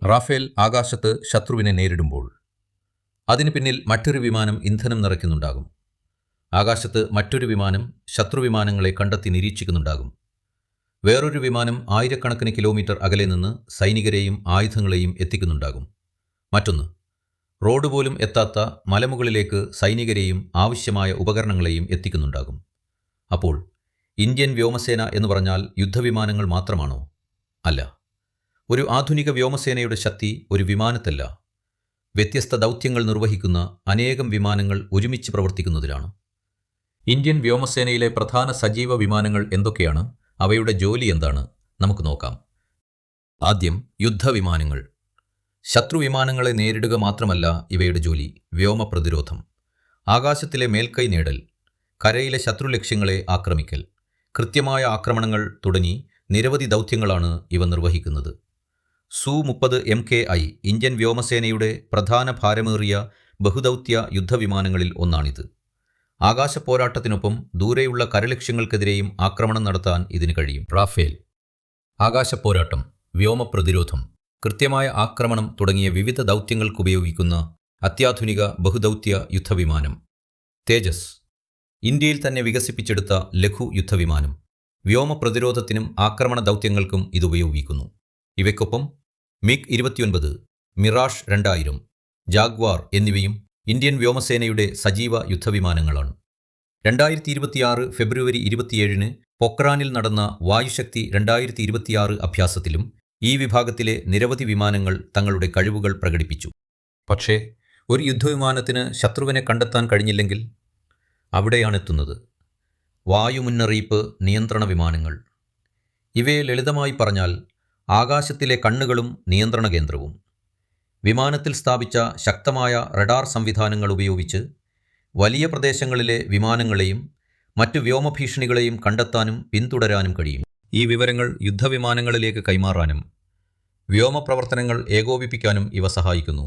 Rafale ആകാശത്ത് ശത്രുവിനെ നേരിടുമ്പോൾ അതിന് പിന്നിൽ മറ്റൊരു വിമാനം ഇന്ധനം നിറയ്ക്കുന്നുണ്ടാകും. ആകാശത്ത് മറ്റൊരു വിമാനം ശത്രുവിമാനങ്ങളെ കണ്ടെത്തി നിരീക്ഷിക്കുന്നുണ്ടാകും. വേറൊരു വിമാനം ആയിരക്കണക്കിന് കിലോമീറ്റർ അകലെ നിന്ന് സൈനികരെയും ആയുധങ്ങളെയും എത്തിക്കുന്നുണ്ടാകും. മറ്റൊന്ന്, റോഡ് പോലും എത്താത്ത മലമുകളിലേക്ക് സൈനികരെയും ആവശ്യമായ ഉപകരണങ്ങളെയും എത്തിക്കുന്നുണ്ടാകും. അപ്പോൾ ഇന്ത്യൻ വ്യോമസേന എന്ന് പറഞ്ഞാൽ യുദ്ധവിമാനങ്ങൾ മാത്രമാണോ? അല്ല. ഒരു ആധുനിക വ്യോമസേനയുടെ ശക്തി ഒരു വിമാനത്തല്ല, വ്യത്യസ്ത ദൗത്യങ്ങൾ നിർവഹിക്കുന്ന അനേകം വിമാനങ്ങൾ ഒരുമിച്ച് പ്രവർത്തിക്കുന്നതിലാണ്. ഇന്ത്യൻ വ്യോമസേനയിലെ പ്രധാന സജീവ വിമാനങ്ങൾ എന്തൊക്കെയാണ്? അവയുടെ ജോലി എന്താണ്? നമുക്ക് നോക്കാം. ആദ്യം, യുദ്ധവിമാനങ്ങൾ. ശത്രുവിമാനങ്ങളെ നേരിടുക മാത്രമല്ല ഇവയുടെ ജോലി. വ്യോമ പ്രതിരോധം, ആകാശത്തിലെ മേൽക്കൈ നേടൽ, കരയിലെ ശത്രുലക്ഷ്യങ്ങളെ ആക്രമിക്കൽ, കൃത്യമായ ആക്രമണങ്ങൾ തുടങ്ങി നിരവധി ദൗത്യങ്ങളാണ് ഇവ നിർവഹിക്കുന്നത്. Su-30 MKI ഇന്ത്യൻ വ്യോമസേനയുടെ പ്രധാന ഭാരമേറിയ ബഹുദൗത്യ യുദ്ധവിമാനങ്ങളിൽ ഒന്നാണിത്. ആകാശ പോരാട്ടത്തിനൊപ്പം ദൂരെയുള്ള കരലക്ഷ്യങ്ങൾക്കെതിരെയും ആക്രമണം നടത്താൻ ഇതിന് കഴിയും. റാഫേൽ, ആകാശ പോരാട്ടം, വ്യോമ പ്രതിരോധം, കൃത്യമായ ആക്രമണം തുടങ്ങിയ വിവിധ ദൗത്യങ്ങൾക്കുപയോഗിക്കുന്ന അത്യാധുനിക ബഹുദൗത്യ യുദ്ധവിമാനം. തേജസ്, ഇന്ത്യയിൽ തന്നെ വികസിപ്പിച്ചെടുത്ത ലഘു യുദ്ധവിമാനം. വ്യോമ പ്രതിരോധത്തിനും ആക്രമണ ദൗത്യങ്ങൾക്കും ഇതുപയോഗിക്കുന്നു. ഇവയ്ക്കൊപ്പം MiG-29, മിറാഷ് 2000, ജാഗ്വാർ എന്നിവയും ഇന്ത്യൻ വ്യോമസേനയുടെ സജീവ യുദ്ധവിമാനങ്ങളാണ്. 2026 ഫെബ്രുവരി 27 പൊക്രാനിൽ നടന്ന വായുശക്തി 2026 അഭ്യാസത്തിലും ഈ വിഭാഗത്തിലെ നിരവധി വിമാനങ്ങൾ തങ്ങളുടെ കഴിവുകൾ പ്രകടിപ്പിച്ചു. പക്ഷേ ഒരു യുദ്ധവിമാനത്തിന് ശത്രുവിനെ കണ്ടെത്താൻ കഴിഞ്ഞില്ലെങ്കിൽ അവിടെയാണെത്തുന്നത് വായുമുന്നറിയിപ്പ് നിയന്ത്രണ വിമാനങ്ങൾ. ഇവയെ ലളിതമായി പറഞ്ഞാൽ ആകാശത്തിലെ കണ്ണുകളും നിയന്ത്രണ കേന്ദ്രവും. വിമാനത്തിൽ സ്ഥാപിച്ച ശക്തമായ റഡാർ സംവിധാനങ്ങൾ ഉപയോഗിച്ച് വലിയ പ്രദേശങ്ങളിലെ വിമാനങ്ങളെയും മറ്റു വ്യോമഭീഷണികളെയും കണ്ടെത്താനും പിന്തുടരാനും കഴിയും. ഈ വിവരങ്ങൾ യുദ്ധവിമാനങ്ങളിലേക്ക് കൈമാറാനും വ്യോമപ്രവർത്തനങ്ങൾ ഏകോപിപ്പിക്കാനും ഇവ സഹായിക്കുന്നു.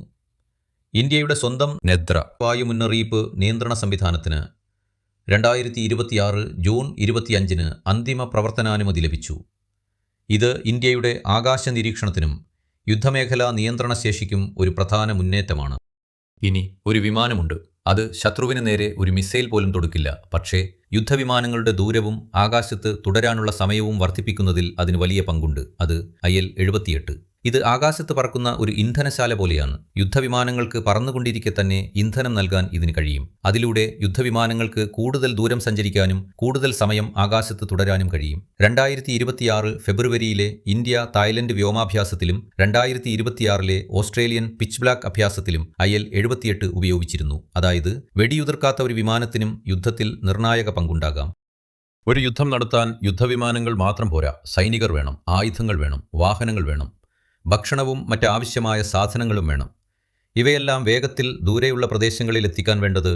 ഇന്ത്യയുടെ സ്വന്തം നെദ്ര വായുമുന്നറിയിപ്പ് നിയന്ത്രണ സംവിധാനത്തിന് 2026 ജൂൺ 25 അന്തിമ പ്രവർത്തനാനുമതി ലഭിച്ചു. ഇത് ഇന്ത്യയുടെ ആകാശ നിരീക്ഷണത്തിനും യുദ്ധമേഖലാ നിയന്ത്രണ ശേഷിക്കും ഒരു പ്രധാന മുന്നേറ്റമാണ്. ഇനി ഒരു വിമാനമുണ്ട്. അത് ശത്രുവിന് നേരെ ഒരു മിസൈൽ പോലും തൊടുക്കില്ല. പക്ഷേ യുദ്ധവിമാനങ്ങളുടെ ദൂരവും ആകാശത്ത് തുടരാനുള്ള സമയവും വർദ്ധിപ്പിക്കുന്നതിൽ അതിന് വലിയ പങ്കുണ്ട്. അത് IL-78. ഇത് ആകാശത്ത് പറക്കുന്ന ഒരു ഇന്ധനശാല പോലെയാണ്. യുദ്ധവിമാനങ്ങൾക്ക് പറന്നുകൊണ്ടിരിക്കെ തന്നെ ഇന്ധനം നൽകാൻ ഇതിന് കഴിയും. അതിലൂടെ യുദ്ധവിമാനങ്ങൾക്ക് കൂടുതൽ ദൂരം സഞ്ചരിക്കാനും കൂടുതൽ സമയം ആകാശത്ത് തുടരാനും കഴിയും. 2026 ഫെബ്രുവരിയിലെ ഇന്ത്യ തായ്ലൻഡ് വ്യോമാഭ്യാസത്തിലും 2026 ഓസ്ട്രേലിയൻ പിച്ച് ബ്ലാക്ക് അഭ്യാസത്തിലും IL-78 ഉപയോഗിച്ചിരുന്നു. അതായത് വെടിയുതിർക്കാത്ത ഒരു വിമാനത്തിനും യുദ്ധത്തിൽ നിർണായക പങ്കുണ്ടാകാം. ഒരു യുദ്ധം നടത്താൻ യുദ്ധവിമാനങ്ങൾ മാത്രം പോരാ. സൈനികർ വേണം, ആയുധങ്ങൾ വേണം, വാഹനങ്ങൾ വേണം, ഭക്ഷണവും മറ്റാവശ്യമായ സാധനങ്ങളും വേണം. ഇവയെല്ലാം വേഗത്തിൽ ദൂരെയുള്ള പ്രദേശങ്ങളിൽ എത്തിക്കാൻ വേണ്ടത്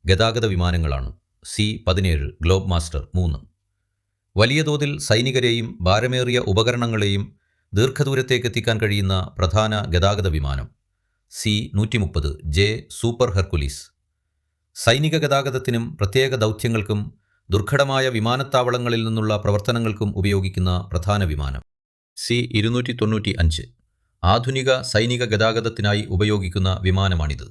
ഗതാഗത വിമാനങ്ങളാണ്. C-17 ഗ്ലോബ് മാസ്റ്റർ 3 വലിയ തോതിൽ സൈനികരെയും ഭാരമേറിയ ഉപകരണങ്ങളെയും ദീർഘദൂരത്തേക്ക് എത്തിക്കാൻ കഴിയുന്ന പ്രധാന ഗതാഗത വിമാനം. C-130 J സൂപ്പർ ഹെർക്കുലീസ് സൈനിക ഗതാഗതത്തിനും പ്രത്യേക ദൗത്യങ്ങൾക്കും ദുർഘടമായ വിമാനത്താവളങ്ങളിൽ നിന്നുള്ള പ്രവർത്തനങ്ങൾക്കും ഉപയോഗിക്കുന്ന പ്രധാന വിമാനം. C-295 ആധുനിക സൈനിക ഗതാഗതത്തിനായി ഉപയോഗിക്കുന്ന വിമാനമാണിത്.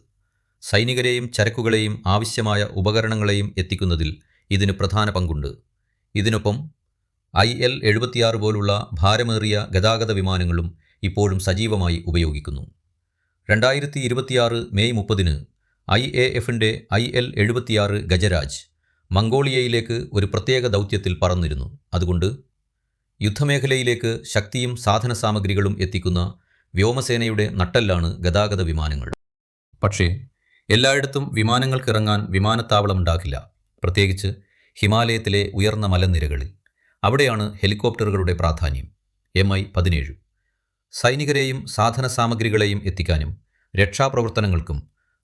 സൈനികരെയും ചരക്കുകളെയും ആവശ്യമായ ഉപകരണങ്ങളെയും എത്തിക്കുന്നതിൽ ഇതിന് പ്രധാന പങ്കുണ്ട്. ഇതിനൊപ്പം IL-76 പോലുള്ള ഭാരമേറിയ ഗതാഗത വിമാനങ്ങളും ഇപ്പോഴും സജീവമായി ഉപയോഗിക്കുന്നു. 2026 മെയ് 30 IAFന്റെ IL-76 ഗജരാജ് മംഗോളിയയിലേക്ക് ഒരു പ്രത്യേക ദൗത്യത്തിൽ പറന്നിരുന്നു. അതുകൊണ്ട് യുദ്ധമേഖലയിലേക്ക് ശക്തിയും സാധന സാമഗ്രികളും എത്തിക്കുന്ന വ്യോമസേനയുടെ നട്ടെല്ലാണ് ഗതാഗത വിമാനങ്ങൾ. പക്ഷേ എല്ലായിടത്തും വിമാനങ്ങൾക്കിറങ്ങാൻ വിമാനത്താവളമുണ്ടാകില്ല. പ്രത്യേകിച്ച് ഹിമാലയത്തിലെ ഉയർന്ന മലനിരകളിൽ. അവിടെയാണ് ഹെലികോപ്റ്ററുകളുടെ പ്രാധാന്യം. Mi-17 സൈനികരെയും സാധന സാമഗ്രികളെയും എത്തിക്കാനും രക്ഷാപ്രവർത്തനങ്ങൾക്കും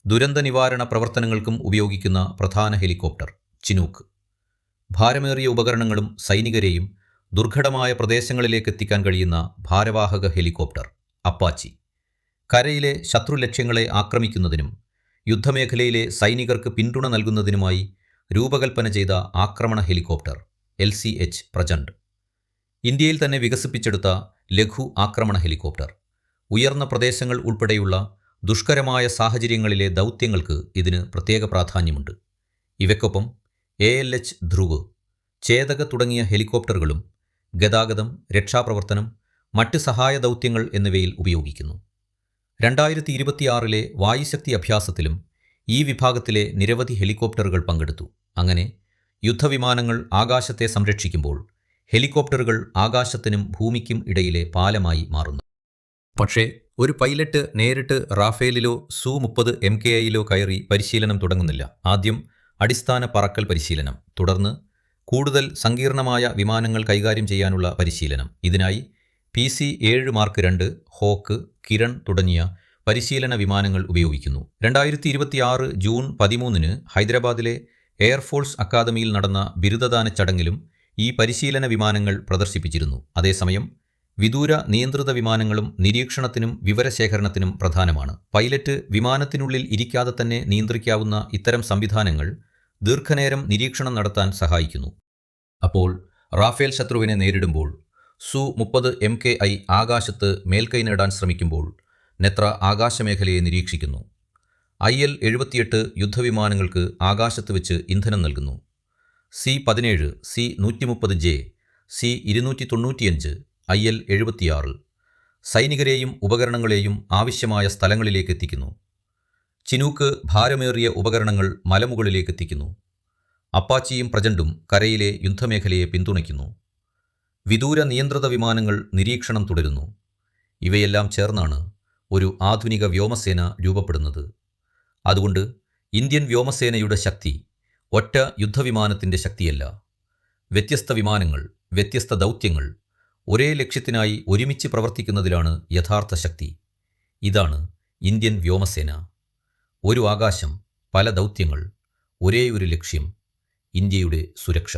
ദുരന്ത നിവാരണ പ്രവർത്തനങ്ങൾക്കും ഉപയോഗിക്കുന്ന പ്രധാന ഹെലികോപ്റ്റർ. ചിനൂക്ക് ഭാരമേറിയ ഉപകരണങ്ങളും സൈനികരെയും ദുർഘടമായ പ്രദേശങ്ങളിലേക്ക് എത്തിക്കാൻ കഴിയുന്ന ഭാരവാഹക ഹെലികോപ്റ്റർ. അപ്പാച്ചി കരയിലെ ശത്രുലക്ഷ്യങ്ങളെ ആക്രമിക്കുന്നതിനും യുദ്ധമേഖലയിലെ സൈനികർക്ക് പിന്തുണ നൽകുന്നതിനുമായി രൂപകൽപ്പന ചെയ്ത ആക്രമണ ഹെലികോപ്റ്റർ. LCH പ്രചണ്ഡ് ഇന്ത്യയിൽ തന്നെ വികസിപ്പിച്ചെടുത്ത ലഘു ആക്രമണ ഹെലികോപ്റ്റർ. ഉയർന്ന പ്രദേശങ്ങൾ ഉൾപ്പെടെയുള്ള ദുഷ്കരമായ സാഹചര്യങ്ങളിലെ ദൗത്യങ്ങൾക്ക് ഇതിന് പ്രത്യേക പ്രാധാന്യമുണ്ട്. ഇവയ്ക്കൊപ്പം ALH ധ്രുവ്, ചേതക തുടങ്ങിയ ഹെലികോപ്റ്ററുകളും ഗതാഗതം, രക്ഷാപ്രവർത്തനം, മറ്റ് സഹായ ദൗത്യങ്ങൾ എന്നിവയിൽ ഉപയോഗിക്കുന്നു. 2026 വായുശക്തി അഭ്യാസത്തിലും ഈ വിഭാഗത്തിലെ നിരവധി ഹെലികോപ്റ്ററുകൾ പങ്കെടുത്തു. അങ്ങനെ യുദ്ധവിമാനങ്ങൾ ആകാശത്തെ സംരക്ഷിക്കുമ്പോൾ ഹെലികോപ്റ്ററുകൾ ആകാശത്തിനും ഭൂമിക്കും ഇടയിലെ പാലമായി മാറുന്നു. പക്ഷേ ഒരു പൈലറ്റ് നേരിട്ട് റാഫേലിലോ Su-30 MKIയിലോ കയറി പരിശീലനം തുടങ്ങുന്നില്ല. ആദ്യം അടിസ്ഥാന പറക്കൽ പരിശീലനം, തുടർന്ന് കൂടുതൽ സങ്കീർണമായ വിമാനങ്ങൾ കൈകാര്യം ചെയ്യാനുള്ള പരിശീലനം. ഇതിനായി PC-7 Mark II, hoc, Kiran തുടങ്ങിയ പരിശീലന വിമാനങ്ങൾ ഉപയോഗിക്കുന്നു. 2026 ജൂൺ 13 ഹൈദരാബാദിലെ എയർഫോഴ്സ് അക്കാദമിയിൽ നടന്ന ബിരുദദാന ചടങ്ങിലും ഈ പരിശീലന വിമാനങ്ങൾ പ്രദർശിപ്പിച്ചിരുന്നു. അതേസമയം വിദൂര നിയന്ത്രിത വിമാനങ്ങളും നിരീക്ഷണത്തിനും വിവരശേഖരണത്തിനും പ്രധാനമാണ്. പൈലറ്റ് വിമാനത്തിനുള്ളിൽ ഇരിക്കാതെ തന്നെ നിയന്ത്രിക്കാവുന്ന ഇത്തരം സംവിധാനങ്ങൾ ദീർഘനേരം നിരീക്ഷണം നടത്താൻ സഹായിക്കുന്നു. അപ്പോൾ റാഫേൽ ശത്രുവിനെ നേരിടുമ്പോൾ Su-30 MKI ആകാശത്ത് മേൽക്കൈ നേടാൻ ശ്രമിക്കുമ്പോൾ നെത്ര ആകാശമേഖലയെ നിരീക്ഷിക്കുന്നു. IL-78 യുദ്ധവിമാനങ്ങൾക്ക് ആകാശത്ത് വെച്ച് ഇന്ധനം നൽകുന്നു. C-17, C-130J, C-295, IL-76 സൈനികരെയും ഉപകരണങ്ങളെയും ആവശ്യമായ സ്ഥലങ്ങളിലേക്ക് എത്തിക്കുന്നു. ചിനൂക്ക് ഭാരമേറിയ ഉപകരണങ്ങൾ മലമുകളിലേക്ക് എത്തിക്കുന്നു. അപ്പാച്ചിയും പ്രചണ്ഡും കരയിലെ യുദ്ധമേഖലയെ പിന്തുണയ്ക്കുന്നു. വിദൂര നിയന്ത്രിത വിമാനങ്ങൾ നിരീക്ഷണം തുടരുന്നു. ഇവയെല്ലാം ചേർന്നാണ് ഒരു ആധുനിക വ്യോമസേന രൂപപ്പെടുന്നത്. അതുകൊണ്ട് ഇന്ത്യൻ വ്യോമസേനയുടെ ശക്തി ഒറ്റ യുദ്ധവിമാനത്തിൻ്റെ ശക്തിയല്ല. വ്യത്യസ്ത വിമാനങ്ങൾ, വ്യത്യസ്ത ദൗത്യങ്ങൾ ഒരേ ലക്ഷ്യത്തിനായി ഒരുമിച്ച് പ്രവർത്തിക്കുന്നതിലാണ് യഥാർത്ഥ ശക്തി. ഇതാണ് ഇന്ത്യൻ വ്യോമസേന. ഒരു ആകാശം, പല ദൗത്യങ്ങൾ, ഒരേ ഒരു ലക്ഷ്യം, ഇന്ത്യയുടെ സുരക്ഷ.